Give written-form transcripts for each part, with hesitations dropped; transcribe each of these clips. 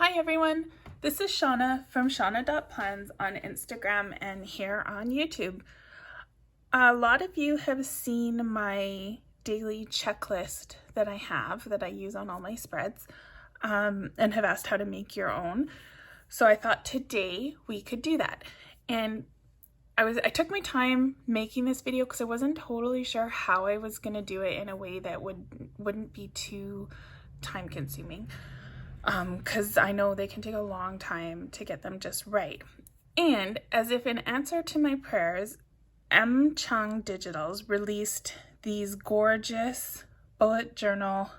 Hi everyone, this is Shauna from shauna.plans on Instagram and here on YouTube. A lot of you have seen my daily checklist that I use on all my spreads and have asked how to make your own. So I thought today we could do that. And I took my time making this video because I wasn't totally sure how I was going to do it in a way that wouldn't be too time consuming. Because I know they can take a long time to get them just right. And as if in answer to my prayers, Chung Digitals released these gorgeous bullet journal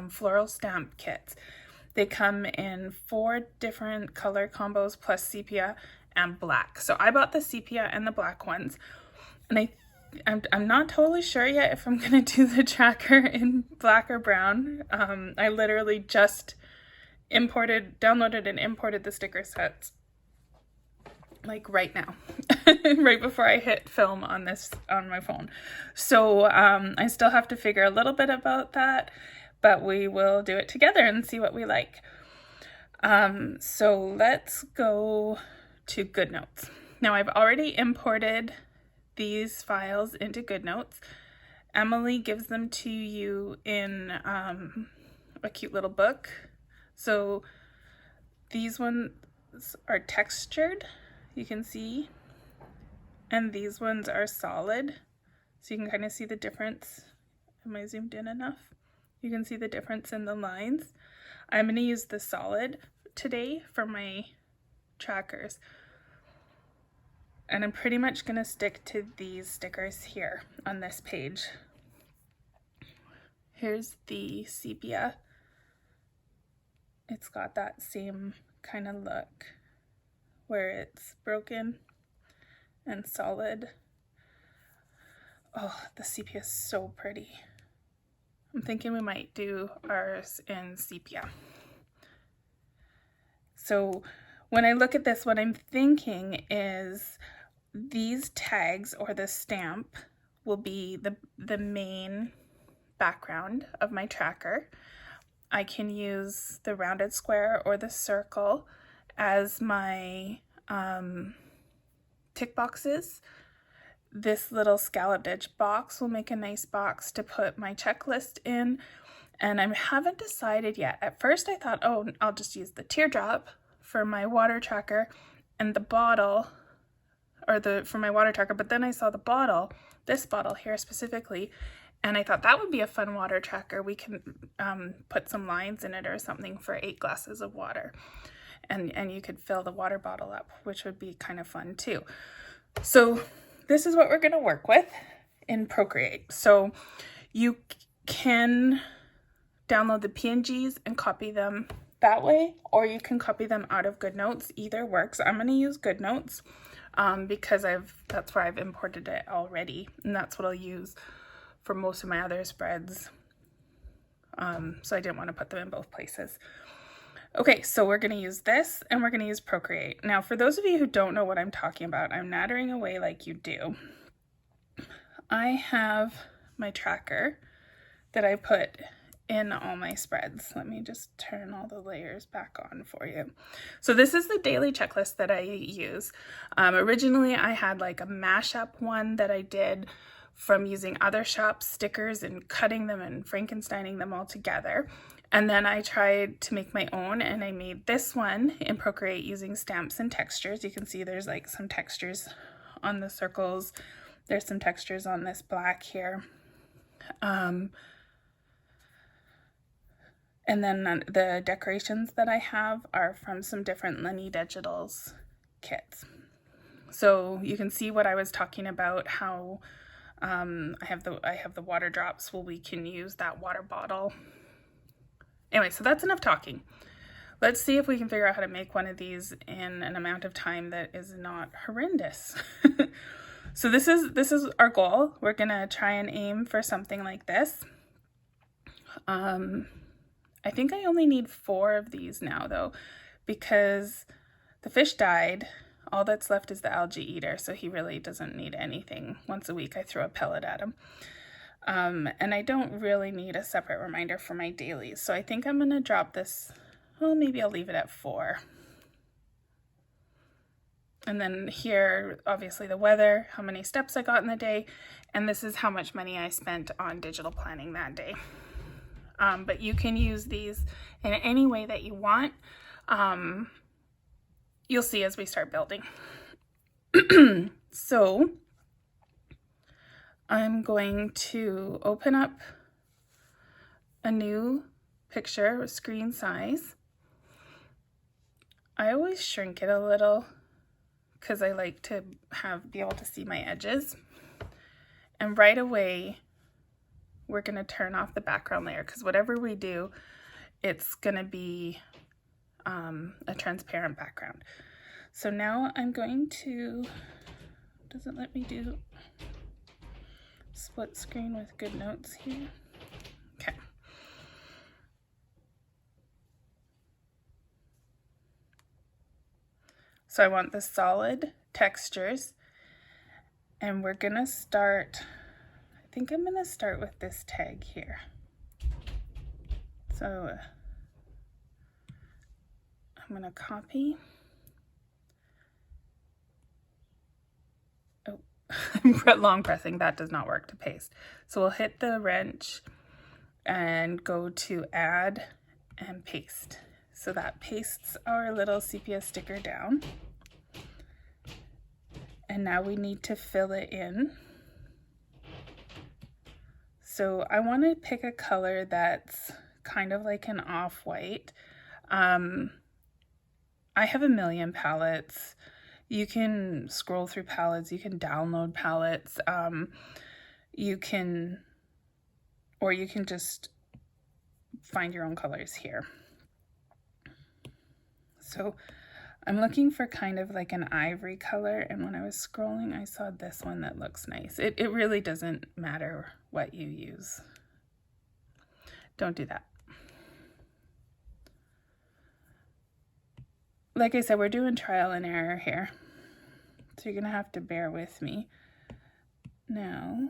floral stamp kits. They come in 4 different color combos plus sepia and black. So I bought the sepia and the black ones, and I'm not totally sure yet if I'm gonna do the tracker in black or brown. I literally just downloaded and imported the sticker sets like right now, right before I hit film on my phone. So I still have to figure a little bit about that, but we will do it together and see what we like. So let's go to GoodNotes. Now I've already imported these files into GoodNotes. Emily gives them to you in a cute little book. So these ones are textured, you can see, and these ones are solid. So you can kind of see the difference. Am I zoomed in enough? You can see the difference in the lines. I'm going to use the solid today for my trackers. And I'm pretty much going to stick to these stickers here on this page. Here's the sepia. It's got that same kind of look where it's broken and solid. Oh, the sepia is so pretty. I'm thinking we might do ours in sepia. So when I look at this, what I'm thinking is these tags or the stamp will be the main background of my tracker. I can use the rounded square or the circle as my tick boxes. This little scalloped edge box will make a nice box to put my checklist in, and I haven't decided yet. At first I thought, oh, I'll just use the teardrop for my water tracker and the bottle, for my water tracker, but then I saw the bottle, this bottle here specifically, and I thought that would be a fun water tracker. We can put some lines in it or something for 8 glasses of water. And you could fill the water bottle up, which would be kind of fun too. So this is what we're gonna work with in Procreate. So you can download the PNGs and copy them that way, or you can copy them out of GoodNotes. Either works. I'm gonna use GoodNotes because that's where I've imported it already, and that's what I'll use for most of my other spreads. So I didn't want to put them in both places. Okay, so we're going to use this and we're going to use Procreate. Now, for those of you who don't know what I'm talking about, I'm nattering away like you do. I have my tracker that I put in all my spreads. Let me just turn all the layers back on for you. So this is the daily checklist that I use. Originally, I had like a mashup one that I did from using other shop stickers and cutting them and Frankensteining them all together. And then I tried to make my own, and I made this one in Procreate using stamps and textures. You can see there's like some textures on the circles. There's some textures on this black here. And then the decorations that I have are from some different Lenny Digitals kits. So you can see what I was talking about, how I have the water drops. Well, we can use that water bottle. Anyway, so that's enough talking. Let's see if we can figure out how to make one of these in an amount of time that is not horrendous. So this is our goal. We're gonna try and aim for something like this. I think I only need 4 of these now though, because the fish died. All that's left is the algae eater, so he really doesn't need anything. Once a week I throw a pellet at him. And I don't really need a separate reminder for my dailies. So I think I'm gonna drop this well, maybe I'll leave it at 4. And then here, obviously the weather, how many steps I got in the day, and this is how much money I spent on digital planning that day. But you can use these in any way that you want. You'll see as we start building. So I'm going to open up a new picture with screen size. I always shrink it a little because I like to be able to see my edges. And right away, we're going to turn off the background layer because whatever we do, it's going to be a transparent background. So now I'm going to, doesn't let me do split screen with good notes here. Okay. So I want the solid textures, and we're gonna start, I think I'm gonna start with this tag here. So I'm gonna copy. Oh, I'm long pressing, that does not work to paste. So we'll hit the wrench and go to add and paste. So that pastes our little sepia sticker down. And now we need to fill it in. So I want to pick a color that's kind of like an off-white. I have a million palettes. You can scroll through palettes, you can download palettes, you can just find your own colors here. So I'm looking for kind of like an ivory color, and when I was scrolling, I saw this one that looks nice. It really doesn't matter what you use. Don't do that. Like I said, we're doing trial and error here, so you're gonna have to bear with me. Now,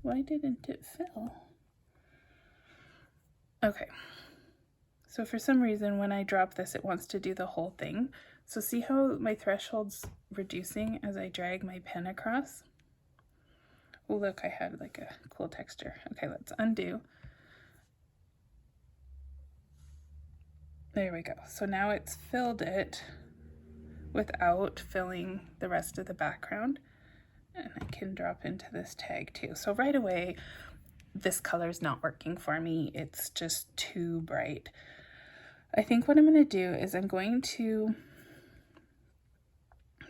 why didn't it fill? Okay. So for some reason, when I drop this, it wants to do the whole thing. So see how my threshold's reducing as I drag my pen across? Oh, look, I had like a cool texture. Okay, let's undo. There we go. So now it's filled it without filling the rest of the background. And I can drop into this tag too. So right away, this color's not working for me. It's just too bright. I think what I'm going to do is I'm going to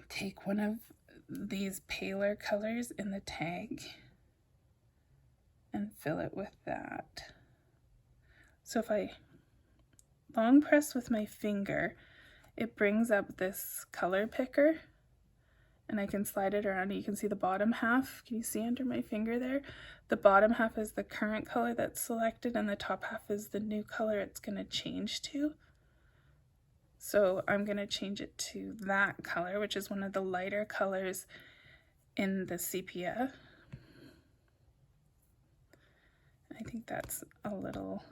take one of these paler colors in the tag and fill it with that. So if I long press with my finger, it brings up this color picker, and I can slide it around. You can see the bottom half. Can you see under my finger there? The bottom half is the current color that's selected, and the top half is the new color it's going to change to. So I'm going to change it to that color, which is one of the lighter colors in the sepia. I think that's a little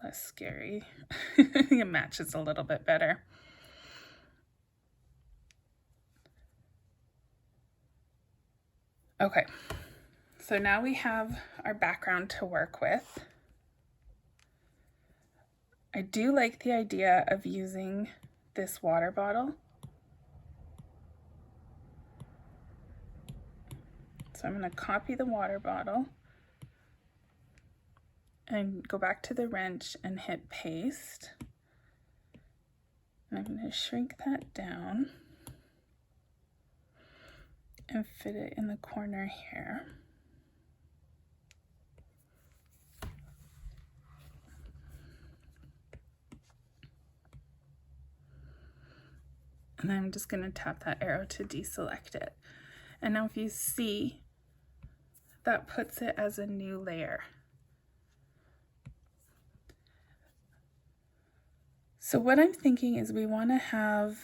less scary. It matches a little bit better. Okay, so now we have our background to work with. I do like the idea of using this water bottle. So I'm going to copy the water bottle and go back to the wrench and hit paste. And I'm going to shrink that down and fit it in the corner here. And I'm just going to tap that arrow to deselect it. And now if you see, that puts it as a new layer. So what I'm thinking is we want to have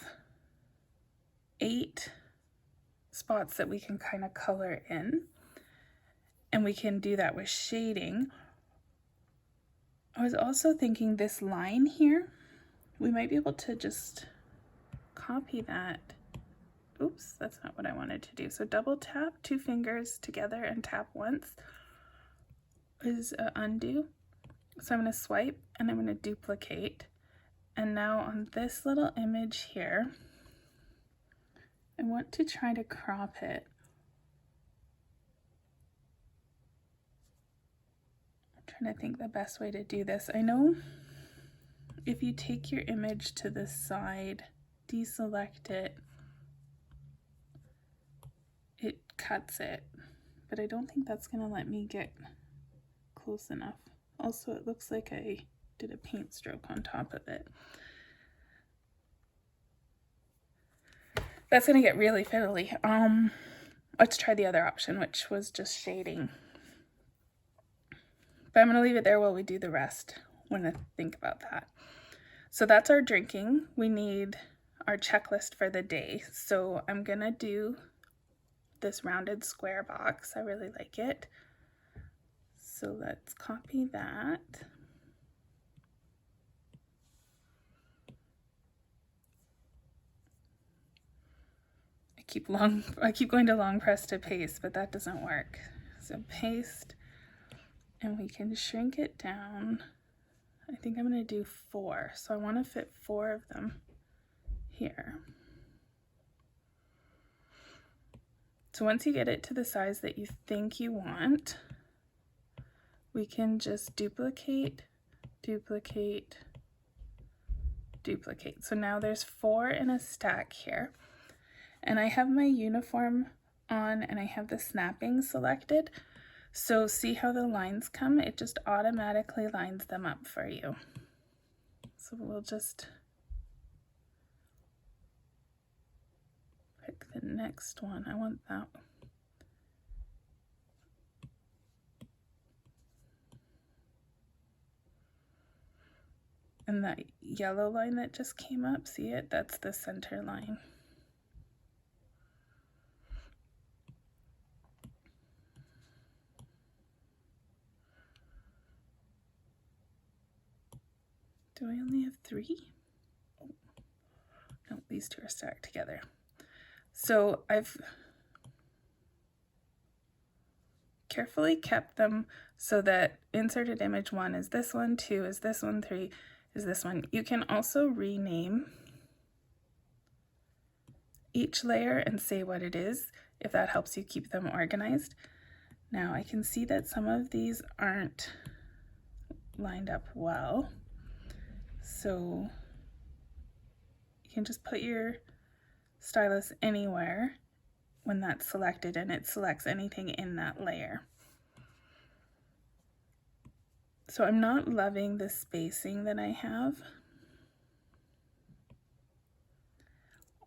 8 spots that we can kind of color in. And we can do that with shading, I was also thinking this line here, we might be able to just copy that. Oops, that's not what I wanted to do. So double tap 2 fingers together and tap once is undo. So I'm going to swipe and I'm going to duplicate. And now on this little image here, I want to try to crop it. I'm trying to think the best way to do this. I know if you take your image to the side, deselect it, it cuts it, but I don't think that's going to let me get close enough. Also, it looks like I did a paint stroke on top of it. That's going to get really fiddly. Let's try the other option, which was just shading. But I'm going to leave it there while we do the rest when I think about that. So that's our drinking. We need our checklist for the day. So I'm going to do this rounded square box. I really like it. So let's copy that. I keep going to long press to paste, but that doesn't work. So paste, and we can shrink it down. I think I'm going to do 4. So I want to fit 4 of them here. So once you get it to the size that you think you want, we can just duplicate, duplicate, duplicate. So now there's 4 in a stack here. And I have my uniform on and I have the snapping selected. So see how the lines come? It just automatically lines them up for you. So we'll just pick the next one. I want that. And that yellow line that just came up, see it? That's the center line. Do I only have 3? Oh, no, these 2 are stacked together. So I've carefully kept them so that inserted image 1 is this one, 2 is this one, 3 is this one. You can also rename each layer and say what it is, if that helps you keep them organized. Now I can see that some of these aren't lined up well. So you can just put your stylus anywhere when that's selected and it selects anything in that layer. So I'm not loving the spacing that I have.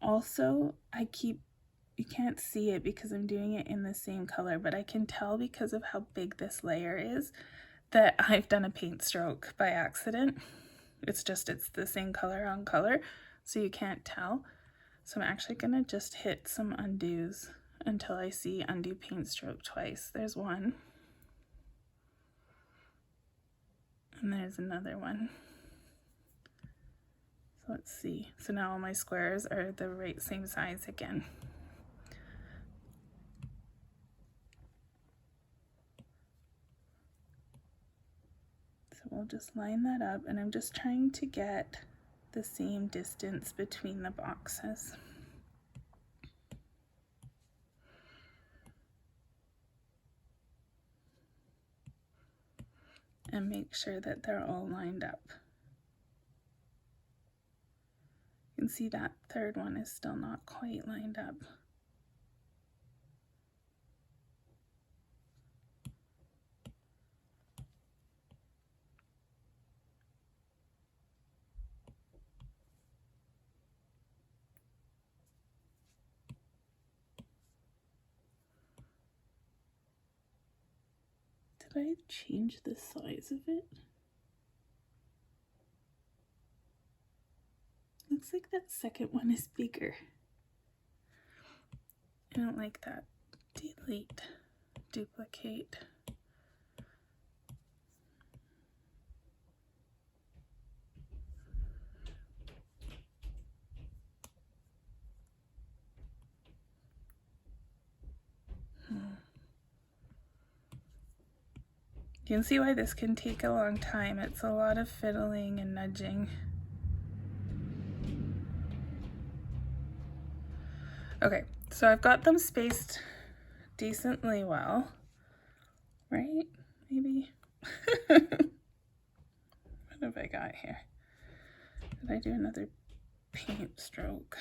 Also, you can't see it because I'm doing it in the same color, but I can tell because of how big this layer is that I've done a paint stroke by accident. It's the same color on color, so you can't tell. So I'm actually gonna just hit some undos until I see undo paint stroke twice. There's one. And there's another one. So let's see. So now all my squares are the same size again. So we'll just line that up, and I'm just trying to get the same distance between the boxes. And make sure that they're all lined up. You can see that third one is still not quite lined up. Did I change the size of it? Looks like that second one is bigger. I don't like that. Delete, duplicate. You can see why this can take a long time. It's a lot of fiddling and nudging. Okay, so I've got them spaced decently well, right? Maybe. What have I got here? Did I do another paint stroke?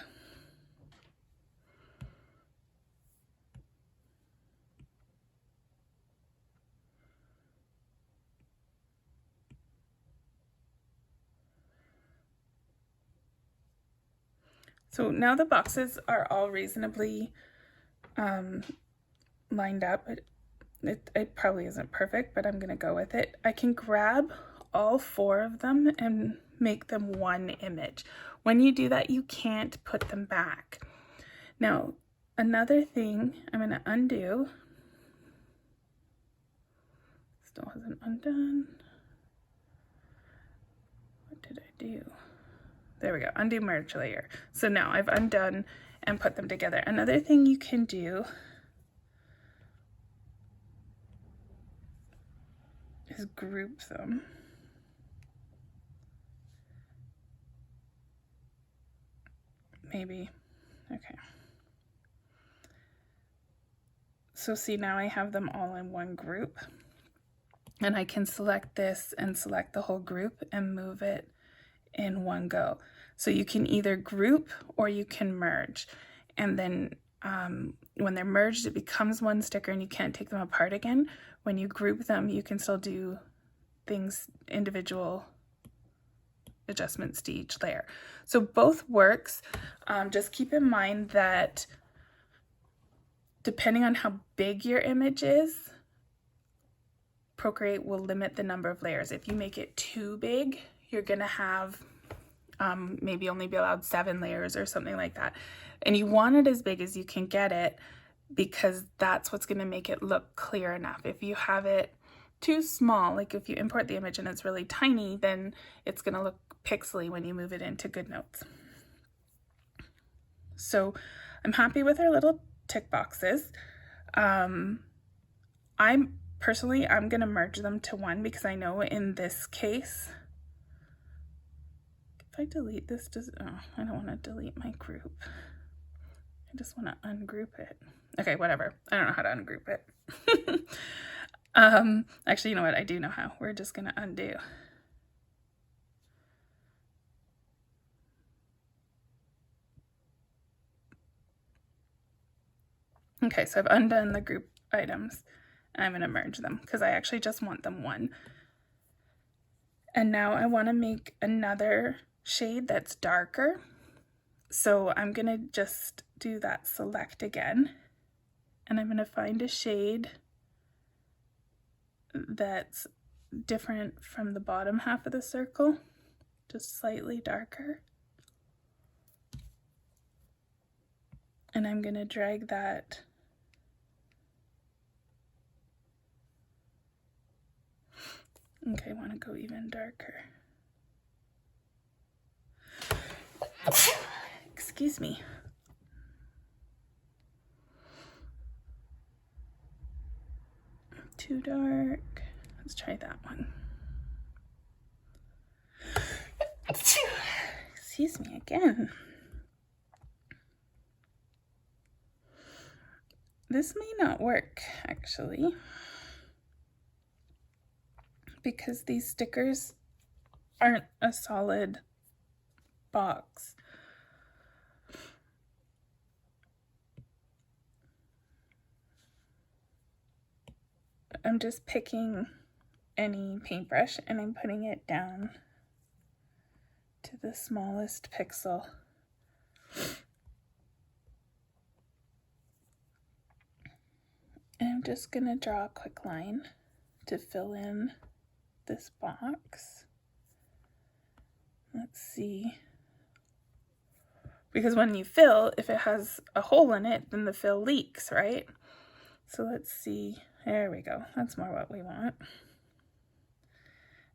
So now the boxes are all reasonably lined up. It probably isn't perfect, but I'm gonna go with it. I can grab all 4 of them and make them one image. When you do that, you can't put them back. Now, another thing I'm gonna undo. Still hasn't undone. What did I do? There we go, undo merge layer. So now I've undone and put them together. Another thing you can do is group them. Maybe, okay. So see, now I have them all in one group, and I can select this and select the whole group and move it in one go. So you can either group or you can merge, and then when they're merged, it becomes one sticker and you can't take them apart again. When you group them, you can still do things, individual adjustments to each layer. So both works. Just keep in mind that depending on how big your image is, Procreate will limit the number of layers. If you make it too big, you're gonna have maybe only be allowed 7 layers or something like that. And you want it as big as you can get it, because that's what's gonna make it look clear enough. If you have it too small, like if you import the image and it's really tiny, then it's gonna look pixely when you move it into GoodNotes. So I'm happy with our little tick boxes. I'm gonna merge them to one, because I know in this case, if I delete this, I don't want to delete my group. I just want to ungroup it. Okay, whatever. I don't know how to ungroup it. Actually, you know what? I do know how. We're just gonna undo. Okay, so I've undone the group items. I'm gonna merge them because I actually just want them one. And now I want to make another shade that's darker. So I'm gonna just do that select again, and I'm gonna find a shade that's different from the bottom half of the circle, just slightly darker. And I'm gonna drag that okay, I want to go even darker. Excuse me. Too dark. Let's try that one. Excuse me again. This may not work, actually, because these stickers aren't a solid box. I'm just picking any paintbrush and I'm putting it down to the smallest pixel. And I'm just gonna draw a quick line to fill in this box. Let's see. Because when you fill, if it has a hole in it, then the fill leaks, right? So let's see. There we go. That's more what we want.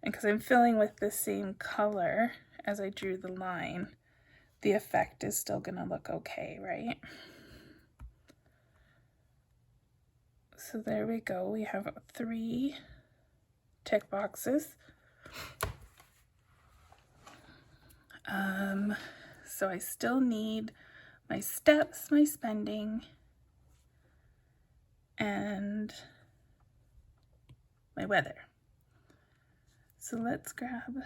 And because I'm filling with the same color as I drew the line, the effect is still gonna look okay, right? So there we go. We have 3 check boxes. So I still need my steps, my spending, and my weather. So let's grab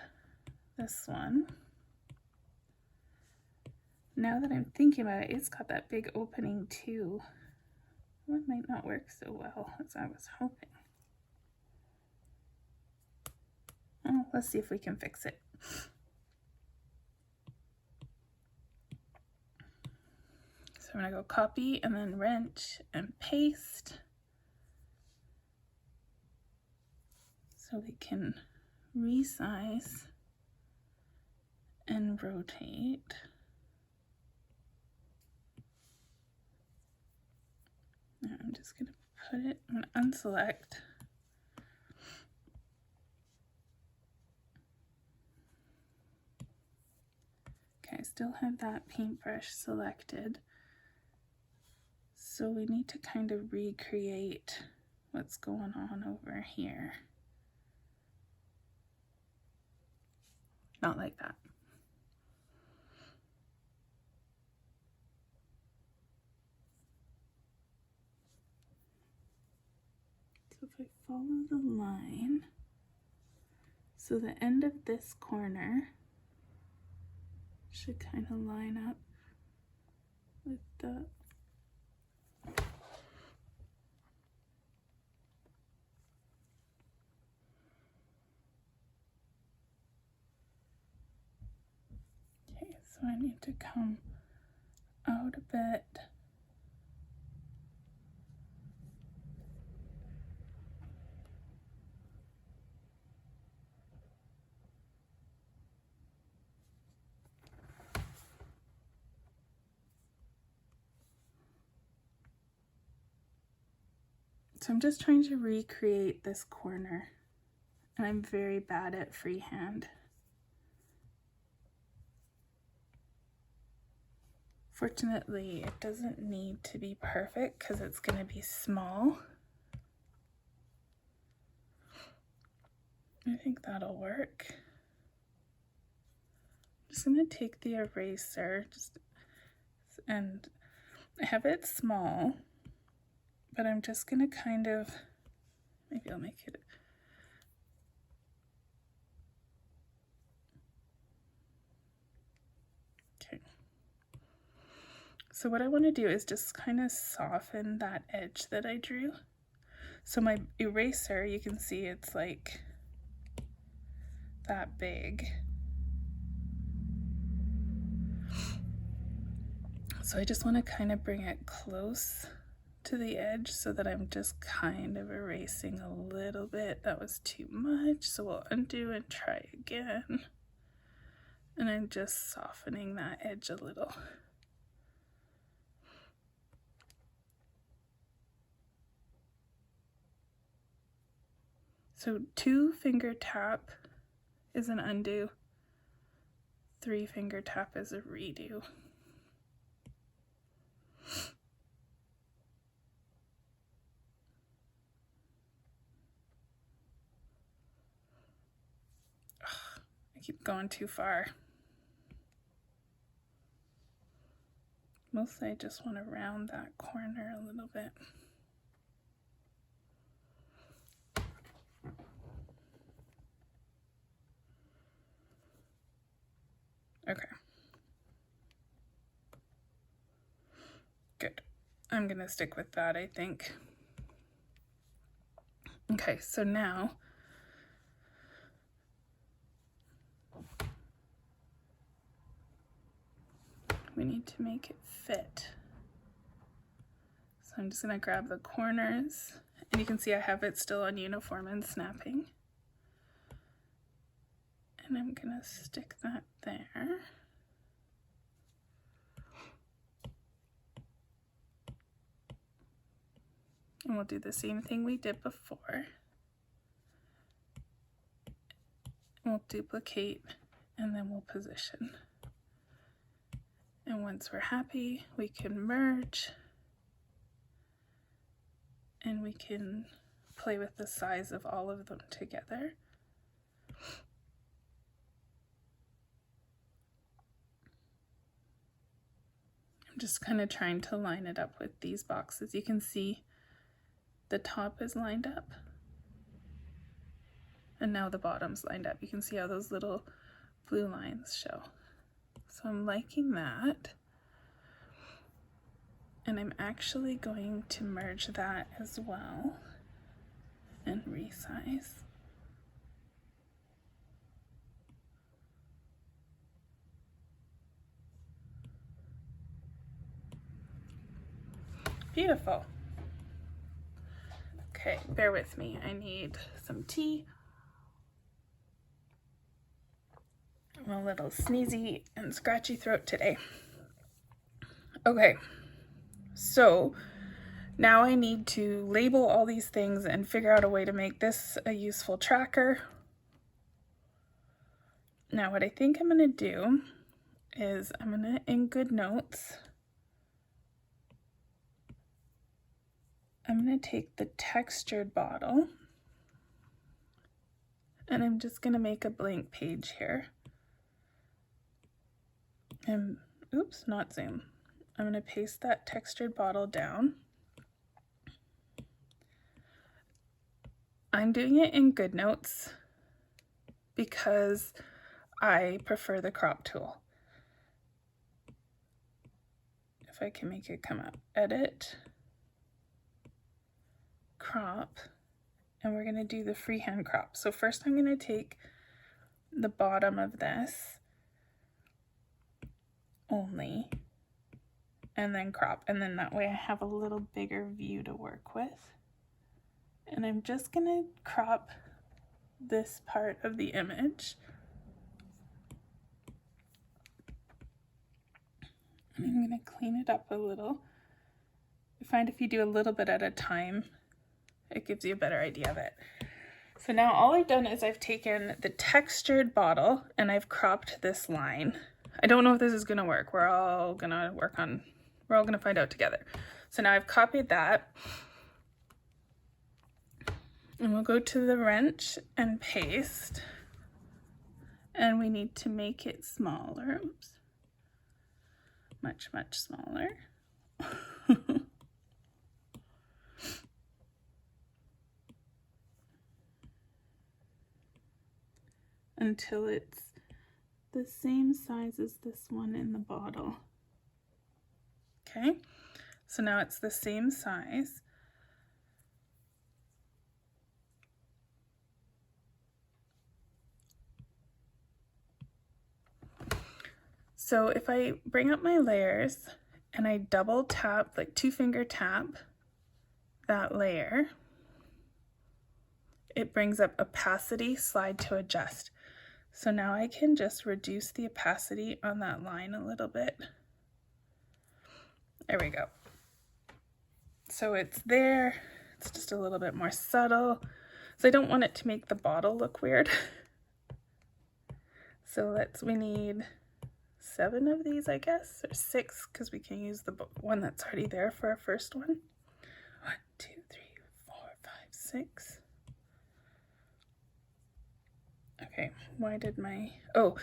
this one. Now that I'm thinking about it, it's got that big opening too. One might not work so well as I was hoping. Oh, let's see if we can fix it. So I'm gonna go copy and then wrench and paste so we can resize and rotate. Now I'm just gonna put it, I'm gonna unselect. Okay, I still have that paintbrush selected. So we need to kind of recreate what's going on over here. Not like that. So if I follow the line, so the end of this corner should kind of line up with the okay, so I need to come out a bit. So I'm just trying to recreate this corner, and I'm very bad at freehand. Fortunately, it doesn't need to be perfect because it's going to be small. I think that'll work. I'm just going to take the eraser and I have it small, but I'm just going to kind of, maybe I'll make it. Okay. So what I want to do is just kind of soften that edge that I drew. So my eraser, you can see it's like that big. So I just want to kind of bring it close to the edge so that I'm just kind of erasing a little bit. That was too much, so we'll undo and try again. And I'm just softening that edge a little. So 2-finger tap is an undo, 3-finger tap is a redo. I keep going too far. Mostly I just want to round that corner a little bit. Okay. Good. I'm gonna stick with that, I think. Okay, so now we need to make it fit. So I'm just gonna grab the corners, and you can see I have it still on uniform and snapping. And I'm gonna stick that there. And we'll do the same thing we did before. We'll duplicate and then we'll position. And once we're happy, we can merge and we can play with the size of all of them together. I'm just kind of trying to line it up with these boxes. You can see the top is lined up. And now the bottom's lined up. You can see how those little blue lines show. So I'm liking that. And I'm actually going to merge that as well and resize. Beautiful. Okay, bear with me. I need some tea. I'm a little sneezy and scratchy throat today. Okay, so now I need to label all these things and figure out a way to make this a useful tracker. Now what I think I'm gonna do is I'm gonna, in GoodNotes, I'm gonna take the textured bottle and I'm just gonna make a blank page here. And oops, not zoom. I'm gonna paste that textured bottle down. I'm doing it in GoodNotes because I prefer the crop tool. If I can make it come up, edit, crop, and we're gonna do the freehand crop. So first I'm gonna take the bottom of this only, and then crop, and then that way I have a little bigger view to work with. And I'm just gonna crop this part of the image. And I'm gonna clean it up a little. I find if you do a little bit at a time, it gives you a better idea of it. So now all I've done is I've taken the textured bottle and I've cropped this line. I don't know if this is gonna work. We're all gonna find out together. So now I've copied that. And we'll go to the wrench and paste. And we need to make it smaller. Oops. Much, much smaller. Until it's the same size as this one in the bottle. Okay, so now it's the same size. So if I bring up my layers and I double tap, like 2-finger tap that layer, it brings up opacity, slide to adjust. So now I can just reduce the opacity on that line a little bit. There we go. So it's there, it's just a little bit more subtle. So I don't want it to make the bottle look weird. So we need 7 of these, I guess, or 6, because we can use the one that's already there for our first one. 1, 2, 3, 4, 5, 6. Okay, why did oh,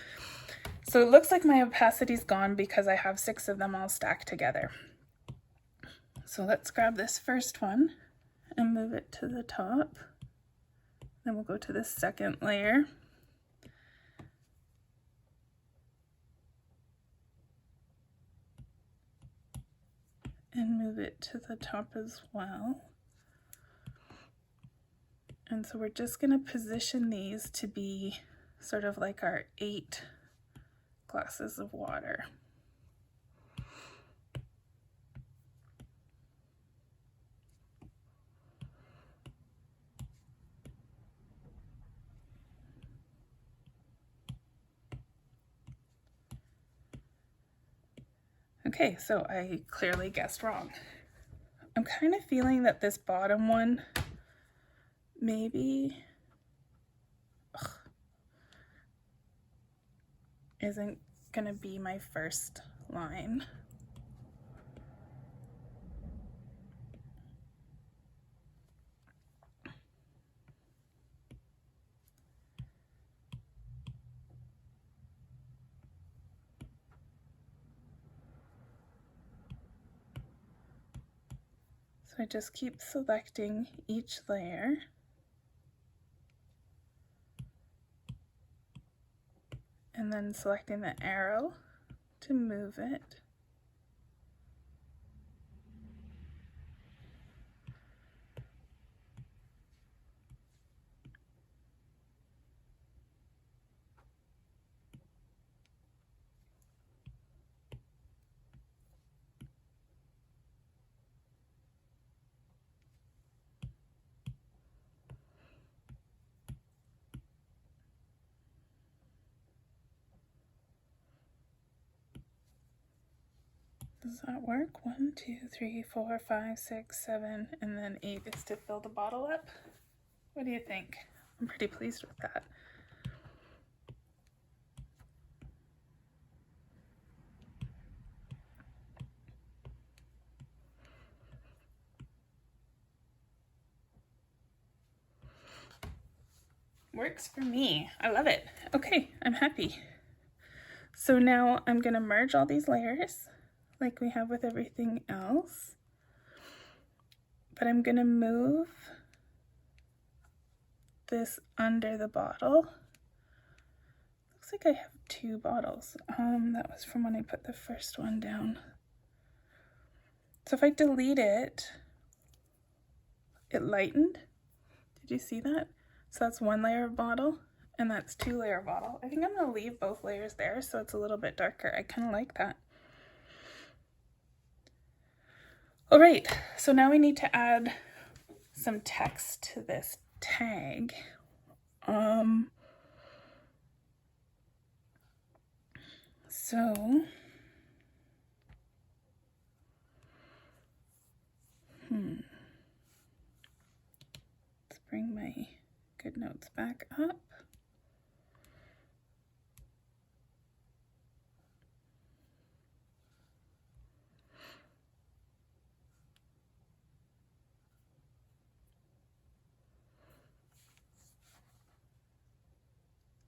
so it looks like my opacity's gone because I have 6 of them all stacked together. So let's grab this first one and move it to the top. Then we'll go to the second layer. And move it to the top as well. And so we're just going to position these to be sort of like our 8 glasses of water. Okay, so I clearly guessed wrong. I'm kind of feeling that this bottom one maybe isn't gonna be my first line. So I just keep selecting each layer. And then selecting the arrow to move it. Does that work? 1, 2, 3, 4, 5, 6, 7, and then 8 is to fill the bottle up. What do you think? I'm pretty pleased with that. Works for me. I love it. Okay, I'm happy. So now I'm going to merge all these layers like we have with everything else. But I'm going to move this under the bottle. Looks like I have 2 bottles. That was from when I put the first one down. So if I delete it, it lightened. Did you see that? So that's 1 layer of bottle, and that's 2 layer bottle. I think I'm gonna leave both layers there so it's a little bit darker. I kind of like that. All right, so now we need to add some text to this tag. Let's bring my GoodNotes back up.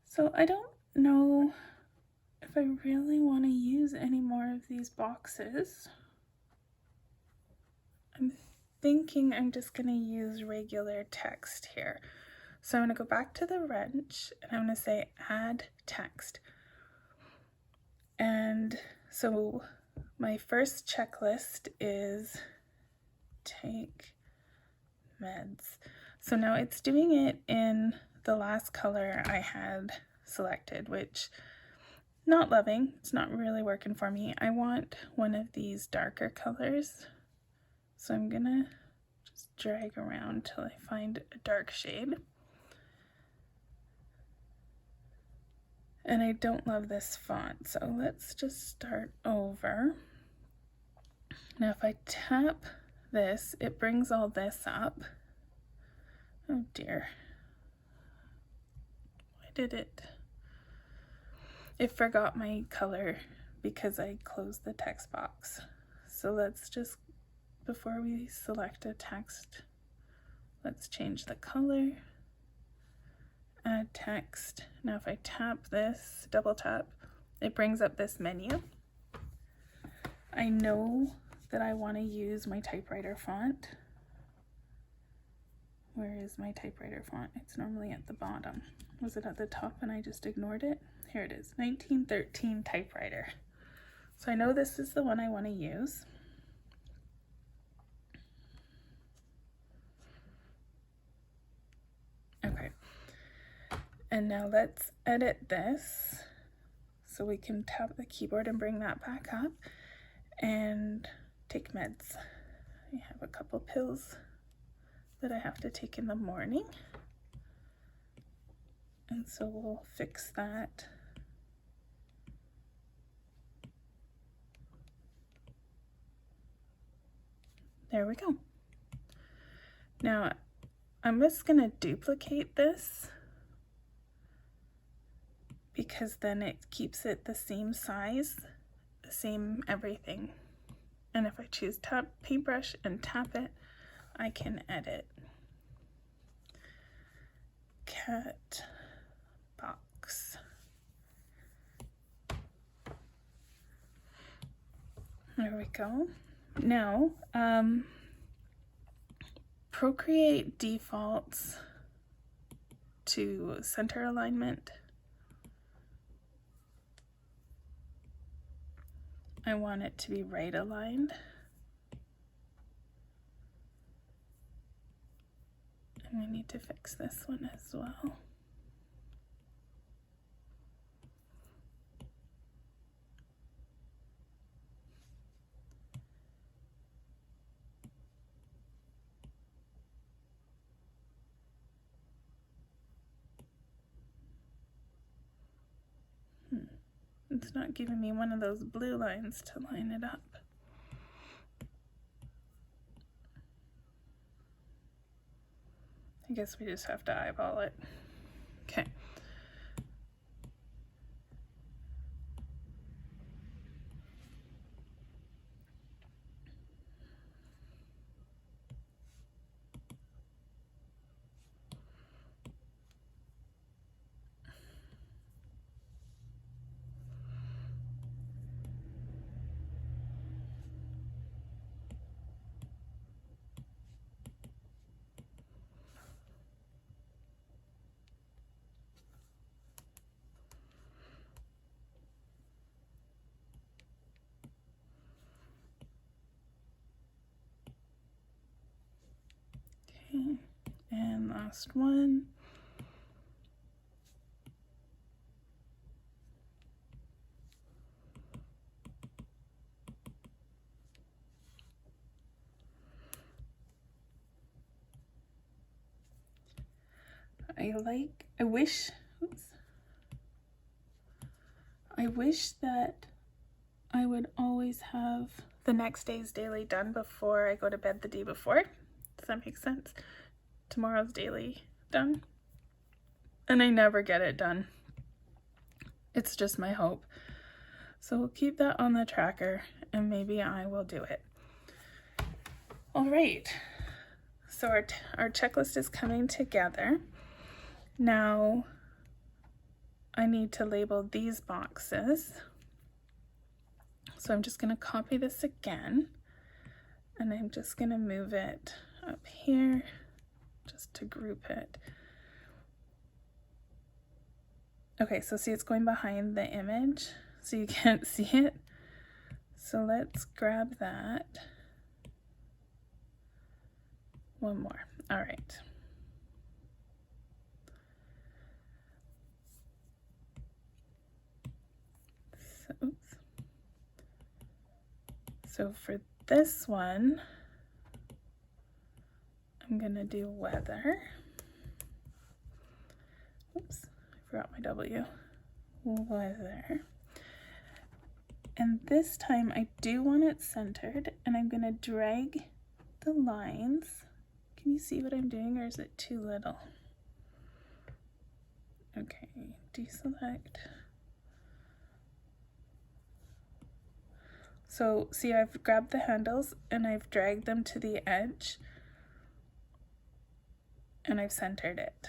So I don't know if I really want to use any more of these boxes. I'm thinking I'm just going to use regular text here. So I'm going to go back to the wrench and I'm going to say add text. And so my first checklist is take meds. So now it's doing it in the last color I had selected, which not loving. It's not really working for me. I want one of these darker colors. So I'm gonna just drag around till I find a dark shade. And I don't love this font, so let's just start over. Now if I tap this, it brings all this up. Oh dear. Why did it? It forgot my color because I closed the text box. So let's just, before we select a text, let's change the color. Add text. Now if I tap this, double tap, it brings up this menu. I know that I want to use my typewriter font. Where is my typewriter font? It's normally at the bottom. Was it at the top and I just ignored it? Here it is, 1913 typewriter. So I know this is the one I want to use. Okay. And now let's edit this so we can tap the keyboard and bring that back up and take meds. I have a couple pills that I have to take in the morning. And so we'll fix that. There we go. Now I'm just gonna duplicate this because then it keeps it the same size, the same everything. And if I choose tap paintbrush and tap it, I can edit. Cat box. There we go. Now, Procreate defaults to center alignment. I want it to be right aligned. And we need to fix this one as well. It's not giving me one of those blue lines to line it up. I guess we just have to eyeball it. Okay. Okay, and last one. I wish that I would always have the next day's daily done before I go to bed the day before. Does that make sense? Tomorrow's daily done. And I never get it done. It's just my hope. So we'll keep that on the tracker and maybe I will do it. All right. So our checklist is coming together. Now I need to label these boxes. So I'm just going to copy this again and I'm just going to move it up here just to group it. Okay, so see it's going behind the image so you can't see it. So let's grab that. One more. All right. So for this one, I'm gonna do weather. Oops, I forgot my W. Weather. And this time I do want it centered and I'm gonna drag the lines. Can you see what I'm doing or is it too little? Okay, deselect. So see, I've grabbed the handles and I've dragged them to the edge and I've centered it.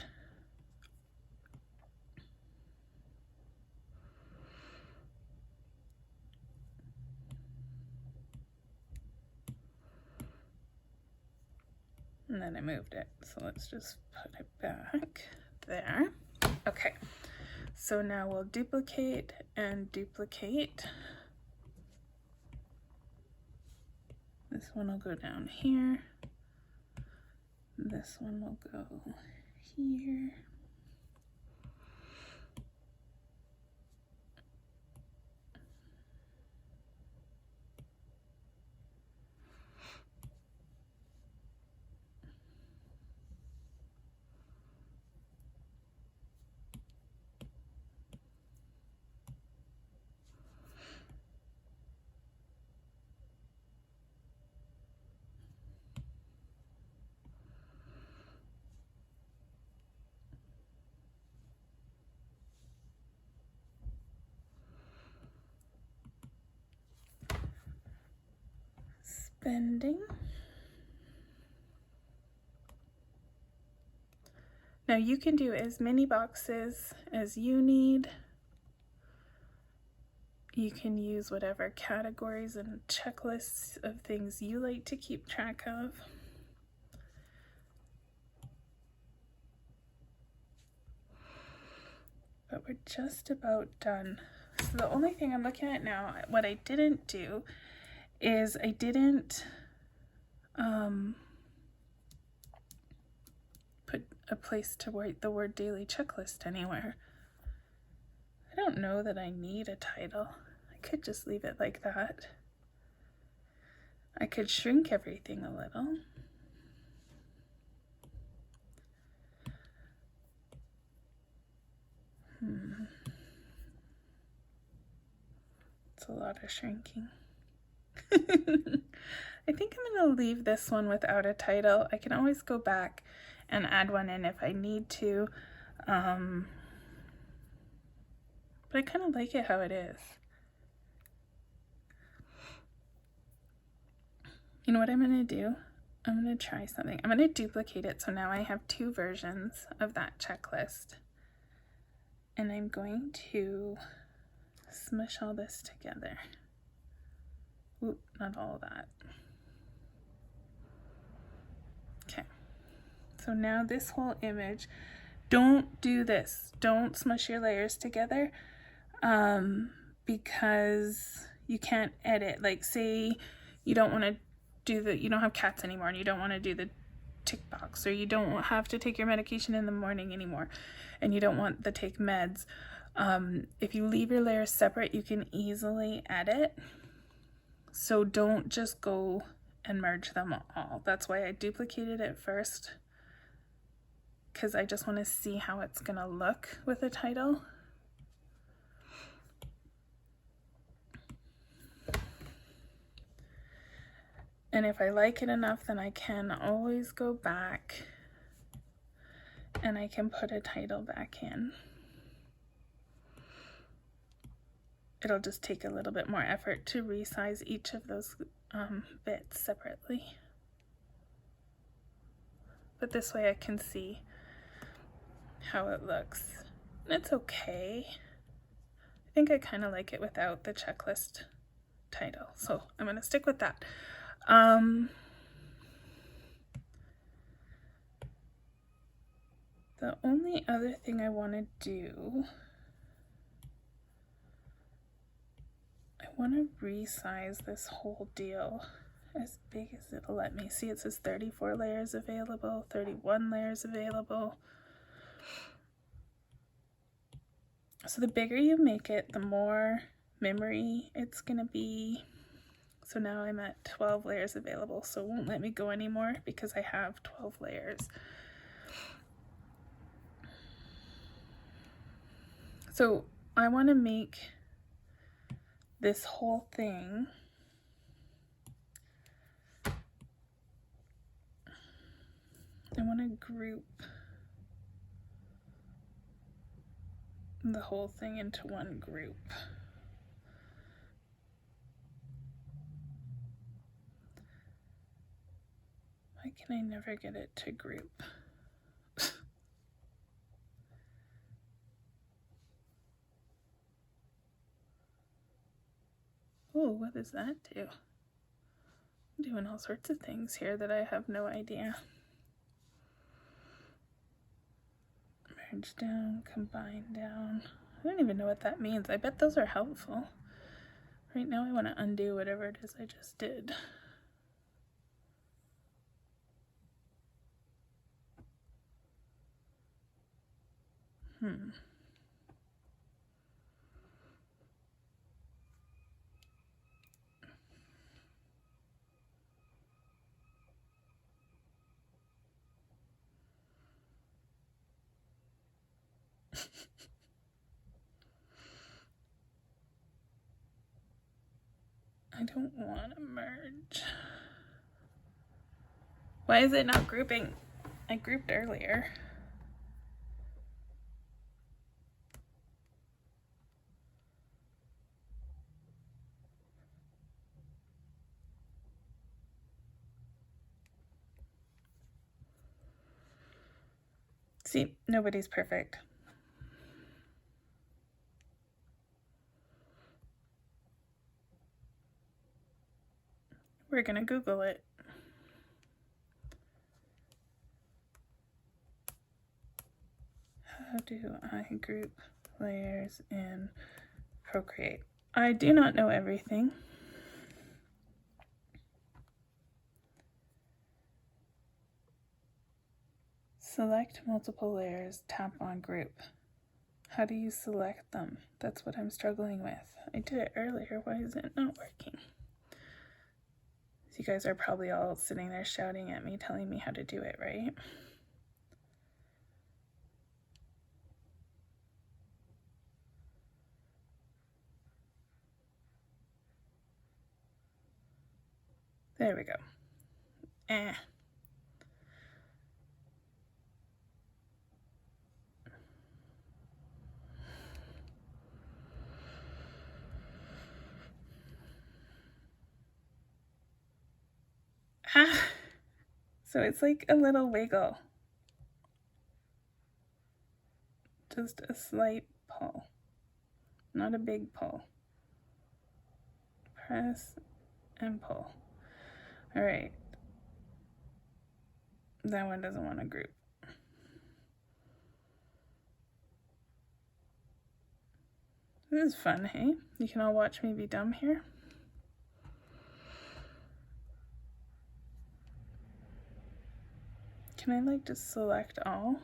And then I moved it. So let's just put it back there. Okay, so now we'll duplicate and duplicate. This one will go down here. This one will go here. Spending. Now you can do as many boxes as you need. You can use whatever categories and checklists of things you like to keep track of. but we're just about done. So the only thing I'm looking at now, what I didn't do is I didn't put a place to write the word daily checklist anywhere. I don't know that I need a title. I could just leave it like that. I could shrink everything a little. It's a lot of shrinking. I think I'm going to leave this one without a title. I can always go back and add one in if I need to. But I kind of like it how it is. You know what I'm going to do? I'm going to try something. I'm going to duplicate it so now I have two versions of that checklist. And I'm going to smush all this together. Oop, not all of that. Okay. So now this whole image, don't do this. Don't smush your layers together because you can't edit. Like say you don't want to you don't have cats anymore and you don't want to do the tick box, or you don't have to take your medication in the morning anymore and you don't want the take meds. If you leave your layers separate, you can easily edit. So don't just go and merge them all. That's why I duplicated it first, because I just want to see how it's going to look with a title. And if I like it enough, then I can always go back and I can put a title back in. It'll just take a little bit more effort to resize each of those bits separately. But this way I can see how it looks. And it's okay. I think I kind of like it without the checklist title, so I'm going to stick with that. The only other thing I want to do, I want to resize this whole deal as big as it'll let me. See, it says 34 layers available, 31 layers available. So the bigger you make it, the more memory it's going to be. So now I'm at 12 layers available, so it won't let me go anymore because I have 12 layers. So I want to make this whole thing I want to group the whole thing into one group. Why can I never get it to group? Oh, what does that do? I'm doing all sorts of things here that I have no idea. Merge down, combine down. I don't even know what that means. I bet those are helpful. Right now I want to undo whatever it is I just did. I don't want to merge. Why is it not grouping? I grouped earlier. See, nobody's perfect. We're gonna Google it. How do I group layers in Procreate. I do not know everything. Select multiple layers, tap on group. How do you select them? That's what I'm struggling with. I did it earlier, why is it not working? You guys are probably all sitting there shouting at me, telling me how to do it, right? There we go. So it's like a little wiggle. Just a slight pull, not a big pull. Press and pull. All right. That one doesn't want to group. This is fun, hey? You can all watch me be dumb here. Can I like just select all?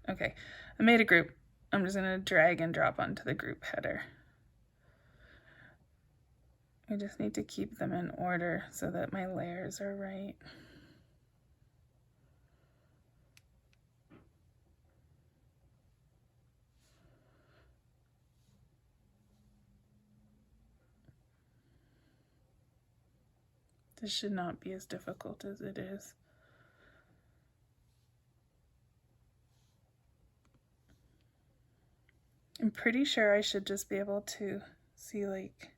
Okay, I made a group. I'm just gonna drag and drop onto the group header. I just need to keep them in order so that my layers are right. This should not be as difficult as it is. I'm pretty sure I should just be able to see like,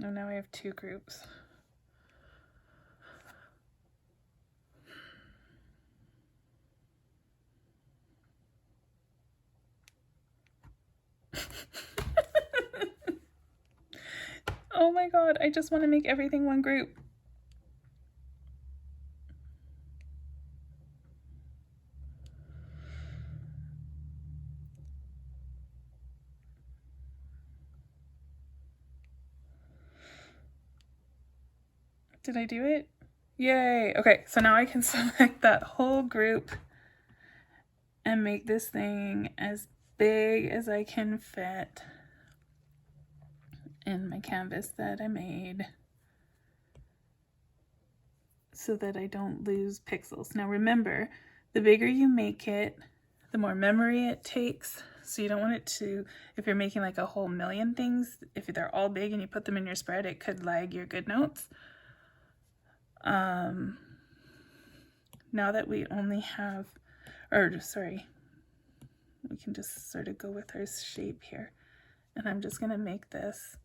oh, now I have two groups. Oh my god, I just want to make everything one group. Did I do it? Yay! Okay, so now I can select that whole group and make this thing as big as I can fit in my canvas that I made so that I don't lose pixels. Now remember, the bigger you make it, the more memory it takes. So you don't want it to, if you're making like a whole million things, if they're all big and you put them in your spread, it could lag your GoodNotes. Now that we only have, or sorry, we can just sort of go with our shape here. And I'm just gonna make this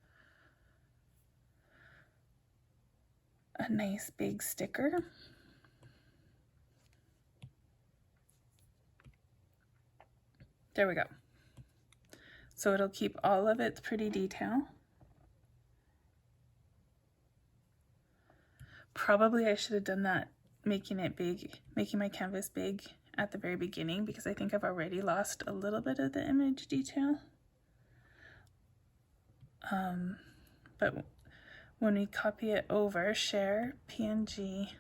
a nice big sticker. There we go. So it'll keep all of its pretty detail. Probably I should have done that, making it big, making my canvas big at the very beginning, because I think I've already lost a little bit of the image detail. But when we copy it over, share, PNG,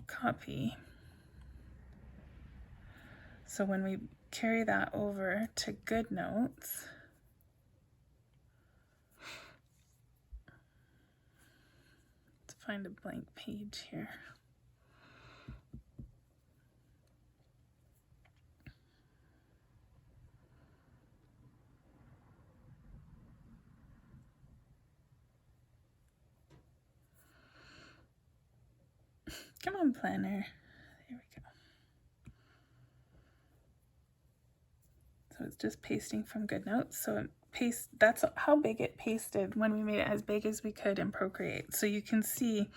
copy. So when we carry that over to GoodNotes, let's find a blank page here. Come on, planner. There we go. So it's just pasting from GoodNotes. So it pastes, that's how big it pasted when we made it as big as we could in Procreate. So you can see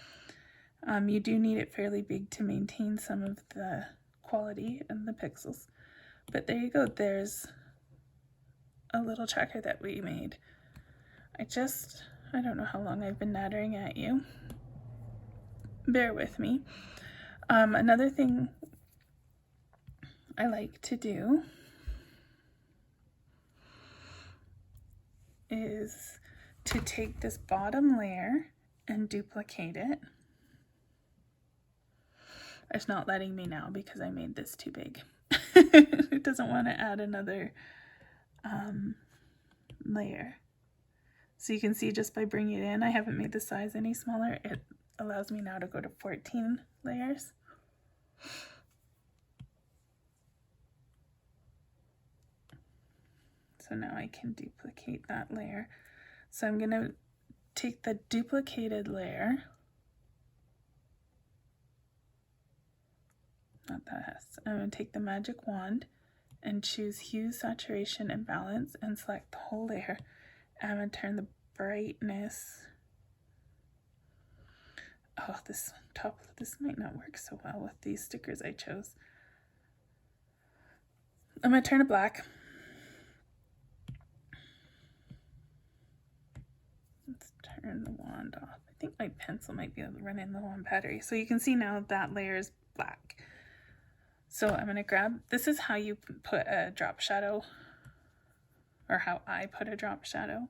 you do need it fairly big to maintain some of the quality and the pixels. But there you go, there's a little tracker that we made. I don't know how long I've been nattering at you. Bear with me. Another thing I like to do is to take this bottom layer and duplicate it. It's not letting me now because I made this too big. It doesn't want to add another layer. So you can see just by bringing it in, I haven't made the size any smaller. It allows me now to go to 14 layers. So now I can duplicate that layer. So I'm going to take the duplicated layer, not that, I'm going to take the magic wand and choose hue, saturation, and balance and select the whole layer. I'm going to turn the brightness. Oh, this might not work so well with these stickers I chose. I'm going to turn it black. Let's turn the wand off. I think my pencil might be able to run in the wand battery. So you can see now that layer is black. So I'm going to grab, this is how you put a drop shadow, or how I put a drop shadow.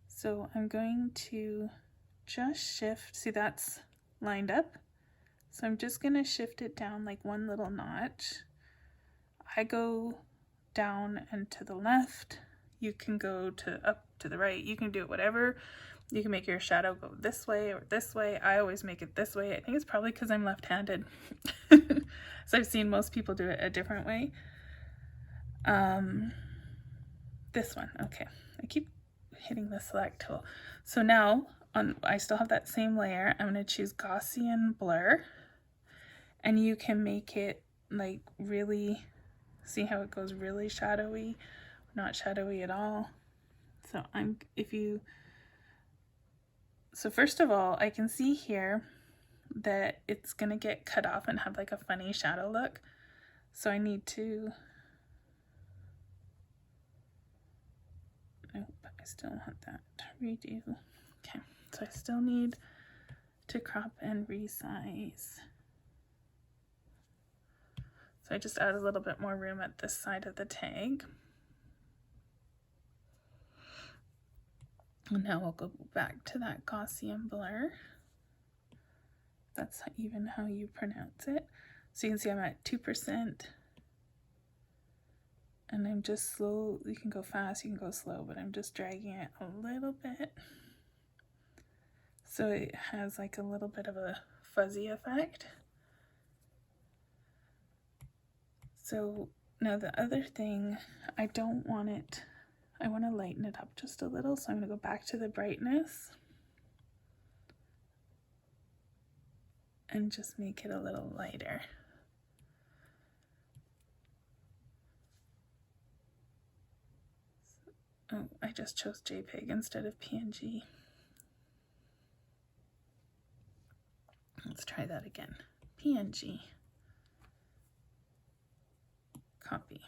So I'm going to just shift, see that's lined up. So I'm just going to shift it down like one little notch. I go down and to the left. You can go to up to the right. You can do it whatever. You can make your shadow go this way or this way. I always make it this way. I think it's probably because I'm left-handed. So I've seen most people do it a different way. This one, okay. I keep hitting the select tool. So now I still have that same layer. I'm going to choose Gaussian blur, and you can make it like really, see how it goes really shadowy, not shadowy at all. So so first of all, I can see here that it's going to get cut off and have like a funny shadow look. So I need to, nope, I still want that to redo. Okay, so I still need to crop and resize. So I just add a little bit more room at this side of the tag. And now we'll go back to that Gaussian blur. That's even how you pronounce it. So you can see I'm at 2%. And I'm just slow, you can go fast, you can go slow, but I'm just dragging it a little bit. So it has like a little bit of a fuzzy effect. So now the other thing, I don't want it, I want to lighten it up just a little, so I'm going to go back to the brightness and just make it a little lighter. Oh, I just chose JPEG instead of PNG. Let's try that again. PNG. Copy.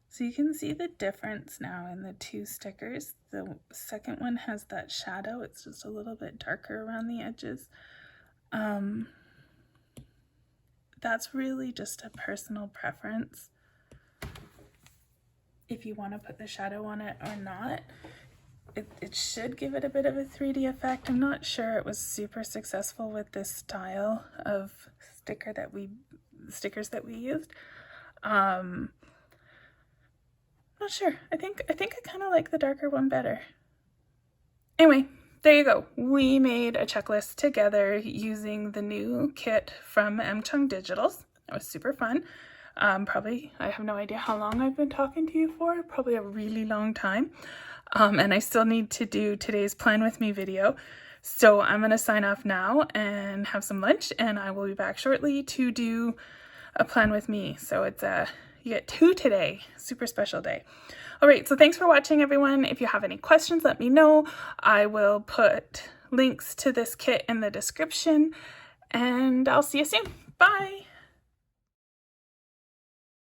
So you can see the difference now in the two stickers. The second one has that shadow. It's just a little bit darker around the edges. That's really just a personal preference. If you want to put the shadow on it or not. It should give it a bit of a 3D effect. I'm not sure it was super successful with this style of stickers that we used. Not sure. I think I kind of like the darker one better. Anyway, there you go. We made a checklist together using the new kit from Chung Digitals. It was super fun. Probably, I have no idea how long I've been talking to you for. Probably a really long time. And I still need to do today's Plan With Me video. So I'm going to sign off now and have some lunch, and I will be back shortly to do a Plan With Me. So it's you get 2 today. Super special day. All right, so thanks for watching, everyone. If you have any questions, let me know. I will put links to this kit in the description, and I'll see you soon. Bye.